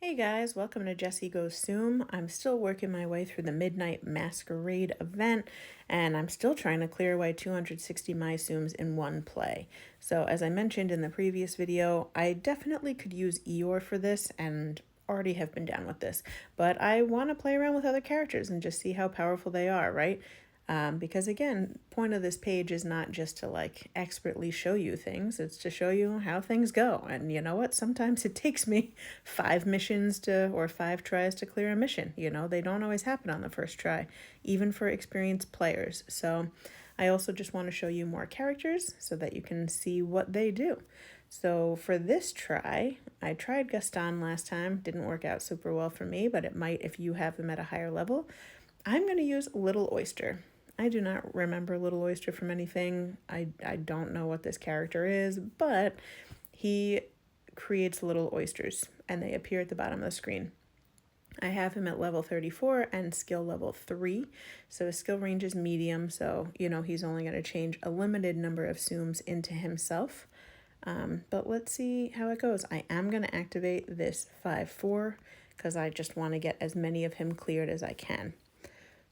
Hey guys, welcome to Jessie Goes Tsum. I'm still working my way through the Midnight Masquerade event, and I'm still trying to clear away 260 MyTsums in one play. So as I mentioned in the previous video, I definitely could use Eeyore for this, and already have been down with this. But I want to play around with other characters and just see how powerful they are, right? Because again, point of this page is not just to like expertly show you things, it's to show you how things go. And you know what? Sometimes it takes me 5 missions or 5 tries to clear a mission. You know, they don't always happen on the first try, even for experienced players. So I also just want to show you more characters so that you can see what they do. So for this try, I tried Gaston last time, didn't work out super well for me, but it might if you have him at a higher level. I'm going to use Little Oyster. I do not remember Little Oyster from anything. I don't know what this character is, but he creates little oysters and they appear at the bottom of the screen. I have him at level 34 and skill level 3. So his skill range is medium, so you know he's only going to change a limited number of Tsums into himself. But let's see how it goes. I am going to activate this 5-4 because I just want to get as many of him cleared as I can.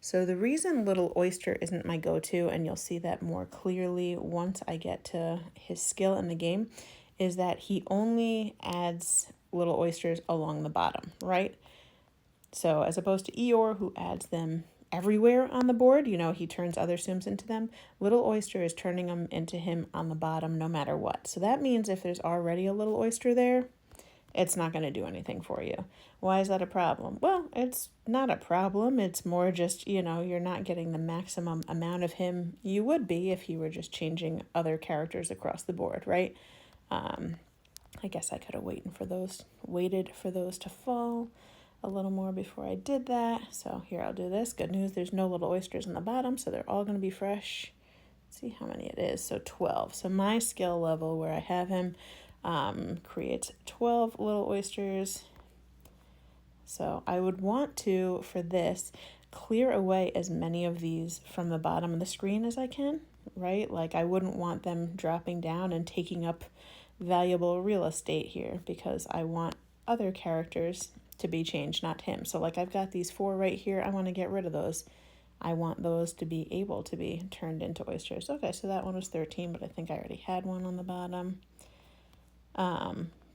So the reason Little Oyster isn't my go-to, and you'll see that more clearly once I get to his skill in the game, is that he only adds little oysters along the bottom, right? So as opposed to Eeyore, who adds them everywhere on the board, you know, he turns other Tsums into them, Little Oyster is turning them into him on the bottom no matter what. So that means if there's already a little oyster there, it's not going to do anything for you. Why is that a problem? Well, it's not a problem. It's more just, you know, you're not getting the maximum amount of him you would be if you were just changing other characters across the board, right? I guess I could have waited for those to fall a little more before I did that. So here, I'll do this. Good news, there's no little oysters in the bottom, so they're all going to be fresh. Let's see how many it is. So 12. So my skill level where I have him creates 12 little oysters. So I would want to, for this, clear away as many of these from the bottom of the screen as I can, right? Like I wouldn't want them dropping down and taking up valuable real estate here because I want other characters to be changed, not him. So like I've got these 4 right here. I want to get rid of those. I want those to be able to be turned into oysters. Okay, so that one was 13, but I think I already had one on the bottom.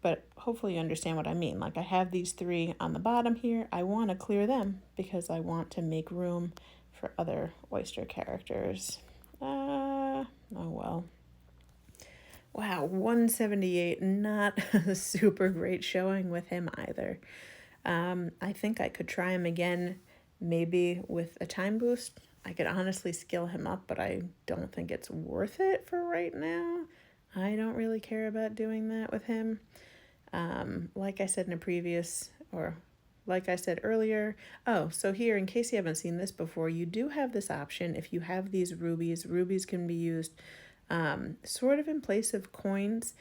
But hopefully you understand what I mean. Like I have these 3 on the bottom here. I want to clear them because I want to make room for other oyster characters. Oh well. Wow, 178, not a super great showing with him either. I think I could try him again, maybe with a time boost. I could honestly skill him up, but I don't think it's worth it for right now. I don't really care about doing that with him. Like I said in a previous, or like I said earlier, so here, in case you haven't seen this before, you do have this option. If you have these rubies, rubies can be used sort of in place of coins.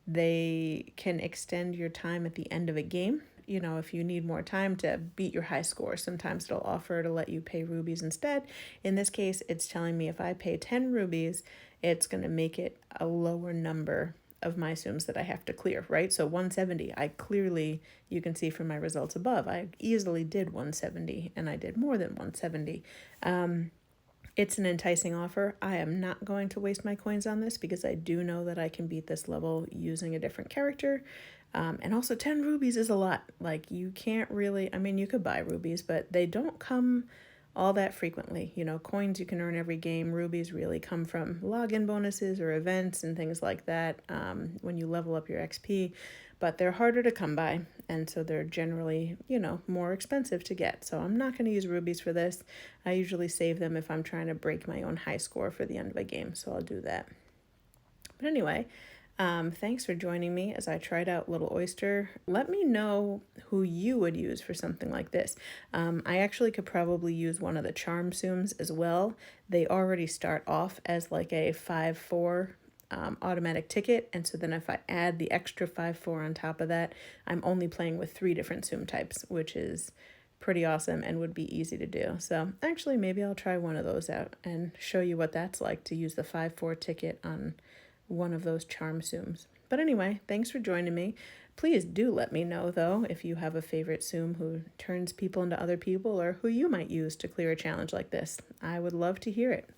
They can extend your time at the end of a game. You know, if you need more time to beat your high score, sometimes it'll offer to let you pay rubies instead. In this case, it's telling me if I pay 10 rubies, it's going to make it a lower number of MyTsums that I have to clear, right? So 170, I clearly, you can see from my results above, I easily did 170 and I did more than 170. It's an enticing offer. I am not going to waste my coins on this because I do know that I can beat this level using a different character. And also 10 rubies is a lot. Like you can't really, I mean, you could buy rubies, but they don't come all that frequently. You know, coins you can earn every game. Rubies really come from login bonuses or events and things like that when you level up your XP. But they're harder to come by, and so they're generally, you know, more expensive to get. So I'm not going to use rubies for this. I usually save them if I'm trying to break my own high score for the end of a game, so I'll do that. But anyway, thanks for joining me as I tried out Little Oyster. Let me know who you would use for something like this. I actually could probably use one of the charm Tsums as well. They already start off as like a 5-4 automatic ticket, and so then if I add the extra 5-4 on top of that, I'm only playing with 3 different Tsum types, which is pretty awesome and would be easy to do. So actually maybe I'll try one of those out and show you what that's like to use the 5-4 ticket on one of those charm Tsums. But anyway, thanks for joining me. Please do let me know, though, if you have a favorite Tsum who turns people into other people or who you might use to clear a challenge like this. I would love to hear it.